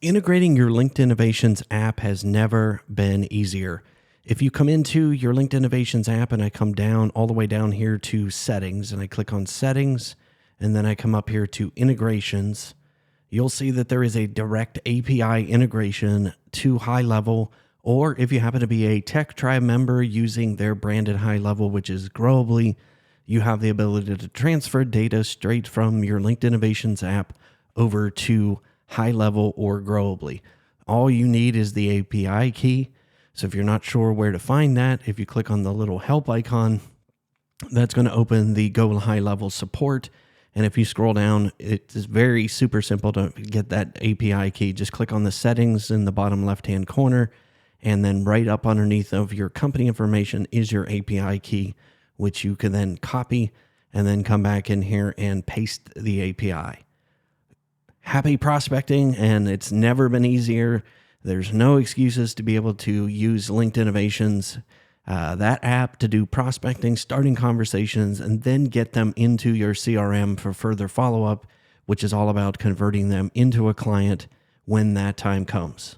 Integrating your LinkedIn Innovations app has never been easier. If you come into your LinkedIn Innovations app and I come down all the way down here to settings and I click on settings and then I come up here to integrations, you'll see that there is a direct API integration to High Level, or if you happen to be a Tech Tribe member using their branded High Level, which is Growably, you have the ability to transfer data straight from your LinkedIn Innovations app over to High Level or Growably. All you need is the API key. So if you're not sure where to find that, if you click on the little help icon, that's going to open the Go High Level support. And if you scroll down, it's very super simple to get that API key. Just click on the settings in the bottom left-hand corner, and then right up underneath of your company information is your API key, which you can then copy and then come back in here and paste the API. Happy prospecting, and it's never been easier. There's no excuses to be able to use LinkedIn Innovations, that app, to do prospecting, starting conversations, and then get them into your CRM for further follow-up, which is all about converting them into a client when that time comes.